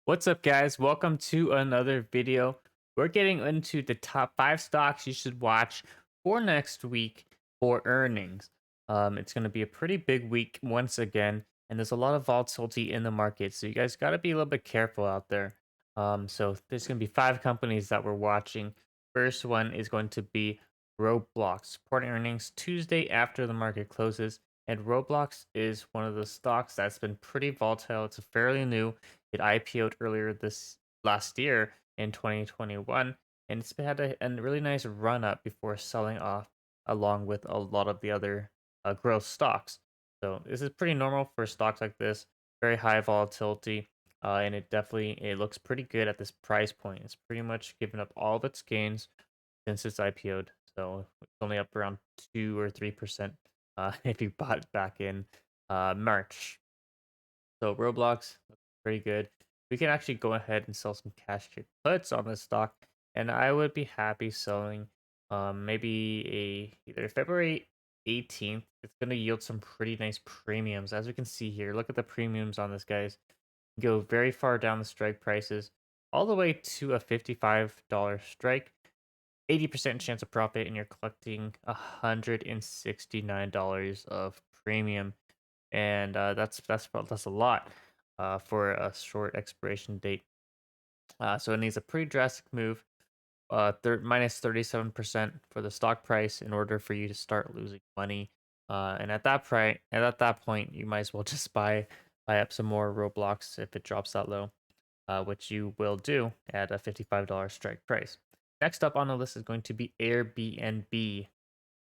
What's up, guys? Welcome to another video. We're getting into the top 5 stocks you should watch for next week for earnings. It's going to be a pretty big week once again, and there's a lot of volatility in the market, so you guys got to be a little bit careful out there. So there's going to be 5 companies that we're watching. First one is going to be Roblox, reporting earnings Tuesday after the market closes. And Roblox is one of the stocks that's been pretty volatile. It's fairly new. It IPO'd earlier this last year in 2021, and it's had a really nice run up before selling off along with a lot of the other growth stocks. So this is pretty normal for stocks like this, very high volatility, and it looks pretty good at this price point. It's pretty much given up all of its gains since it's IPO'd, so it's only up around 2 or 3% if you bought it back in March. So Roblox looks pretty good. We can actually go ahead and sell some cash puts on this stock, and I would be happy selling maybe either February 18th. It's gonna yield some pretty nice premiums. As we can see here, look at the premiums on this, guys. Go very far down the strike prices, all the way to a $55 strike. 80% chance of profit, and you're collecting $169 of premium, and that's a lot for a short expiration date. So it needs a pretty drastic move, minus 37% for the stock price in order for you to start losing money. And at that point, you might as well just buy up some more Roblox if it drops that low, which you will do at a $55 strike price. Next up on the list is going to be Airbnb,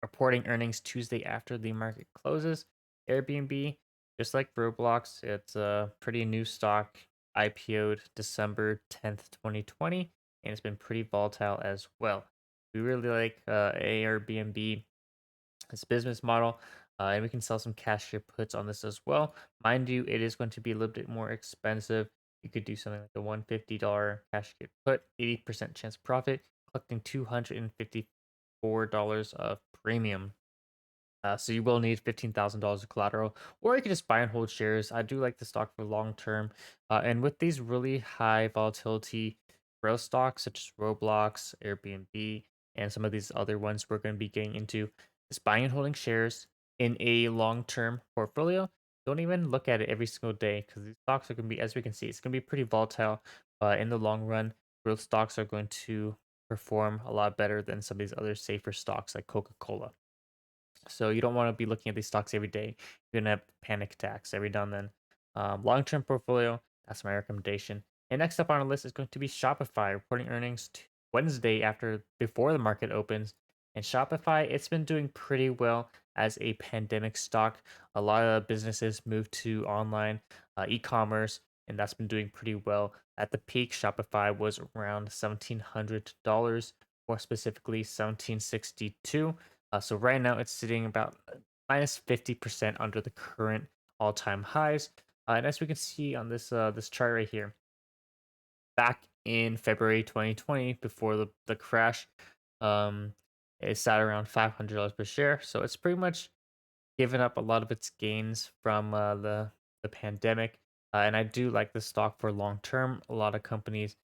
reporting earnings Tuesday after the market closes. Airbnb, just like Roblox, it's a pretty new stock, IPO'd December 10th, 2020, and it's been pretty volatile as well. We really like Airbnb, its business model, and we can sell some cash share puts on this as well. Mind you, it is going to be a little bit more expensive. You could do something like a $150 cash share put, 80% chance of profit, collecting $254 of premium. So you will need $15,000 of collateral, or you can just buy and hold shares. I do like the stock for long term, and with these really high volatility growth stocks such as Roblox, Airbnb, and some of these other ones we're going to be getting into, just buying and holding shares in a long term portfolio. Don't even look at it every single day because these stocks are going to be, as we can see, it's going to be pretty volatile. But in the long run, growth stocks are going to perform a lot better than some of these other safer stocks like Coca Cola. So you don't want to be looking at these stocks every day. You're gonna have panic attacks every now and then. Long-term portfolio, that's my recommendation. And next up on our list is going to be Shopify, reporting earnings Wednesday before the market opens. And Shopify, it's been doing pretty well as a pandemic stock. A lot of businesses moved to online e-commerce, and that's been doing pretty well. At the peak, Shopify was around $1,700, or specifically 1762. So right now it's sitting about minus 50% under the current all-time highs. And as we can see on this chart right here, back in February 2020, before the crash, um, it sat around $500 per share. So it's pretty much given up a lot of its gains from the pandemic. And I do like the stock for long term. A lot of companies,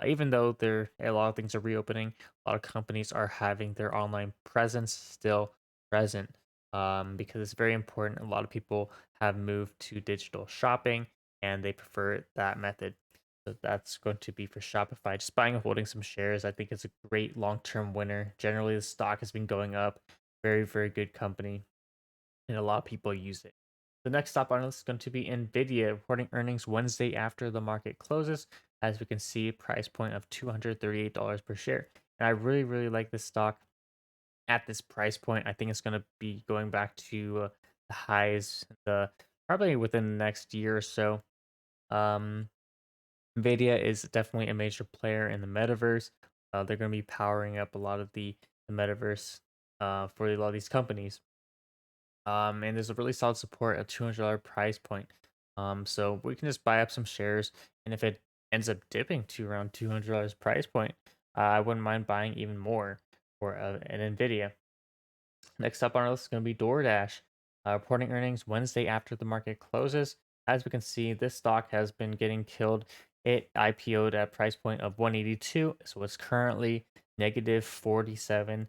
even though a lot of things are reopening, a lot of companies are having their online presence still present, because it's very important. A lot of people have moved to digital shopping and they prefer that method. So that's going to be for Shopify. Just buying and holding some shares, I think it's a great long term winner. Generally, the stock has been going up. Very, very good company, and a lot of people use it. The next stop on our list is going to be Nvidia, reporting earnings Wednesday after the market closes. As we can see, price point of $238 per share. And I really, really like this stock at this price point. I think it's going to be going back to the highs, probably within the next year or so. Um, Nvidia is definitely a major player in the metaverse. They're going to be powering up a lot of the metaverse for a lot of these companies. And there's a really solid support at $200 price point. So we can just buy up some shares, and if it ends up dipping to around $200 price point, I wouldn't mind buying even more for an Nvidia. Next up on our list is going to be DoorDash, reporting earnings Wednesday after the market closes. As we can see, this stock has been getting killed it IPO'd at a price point of 182, so it's currently negative 47%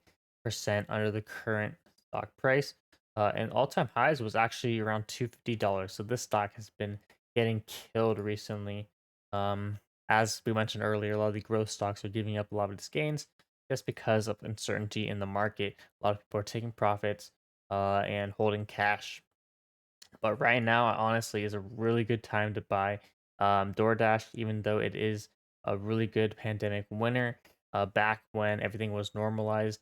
under the current stock price. And all-time highs was actually around $250. So this stock has been getting killed recently. Um, as we mentioned earlier, a lot of the growth stocks are giving up a lot of its gains just because of uncertainty in the market. A lot of people are taking profits and holding cash. But right now, honestly, is a really good time to buy DoorDash, even though it is a really good pandemic winner. Back when everything was normalized,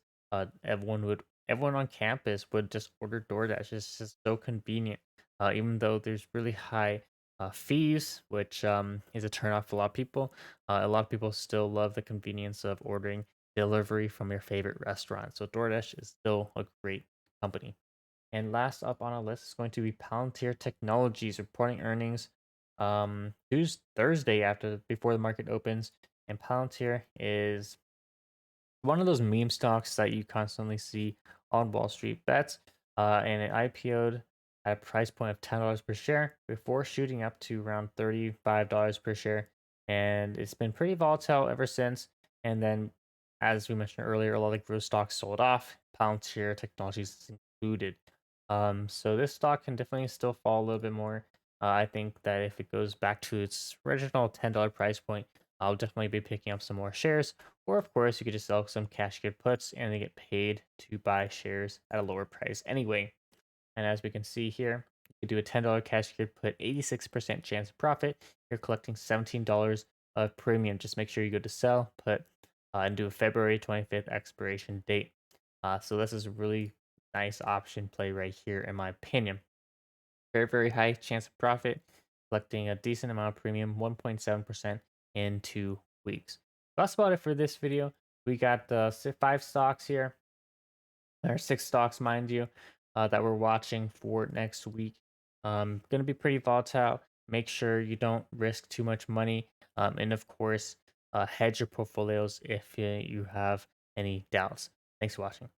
everyone on campus would just order DoorDash. It's just so convenient. Even though there's really high fees, which is a turnoff for a lot of people, a lot of people still love the convenience of ordering delivery from your favorite restaurant. So DoorDash is still a great company. And last up on our list is going to be Palantir Technologies reporting earnings Thursday after before the market opens. And Palantir is one of those meme stocks that you constantly see on Wall Street bets. And it IPO'd at a price point of $10 per share before shooting up to around $35 per share. And it's been pretty volatile ever since. And then, as we mentioned earlier, a lot of growth stocks sold off, Palantir Technologies is included. So this stock can definitely still fall a little bit more. I think that if it goes back to its original $10 price point, I'll definitely be picking up some more shares. Or, of course, you could just sell some cash gift puts and they get paid to buy shares at a lower price anyway. And as we can see here, you could do a $10 cash gift put, 86% chance of profit. You're collecting $17 of premium. Just make sure you go to sell, put, and do a February 25th expiration date. So this is a really nice option play right here, in my opinion. Very, very high chance of profit, collecting a decent amount of premium, 1.7% in 2 weeks. That's about it for this video. We got the 5 stocks here. There are 6 stocks, mind you, that we're watching for next week. Going to be pretty volatile. Make sure you don't risk too much money. And of course, hedge your portfolios if you have any doubts. Thanks for watching.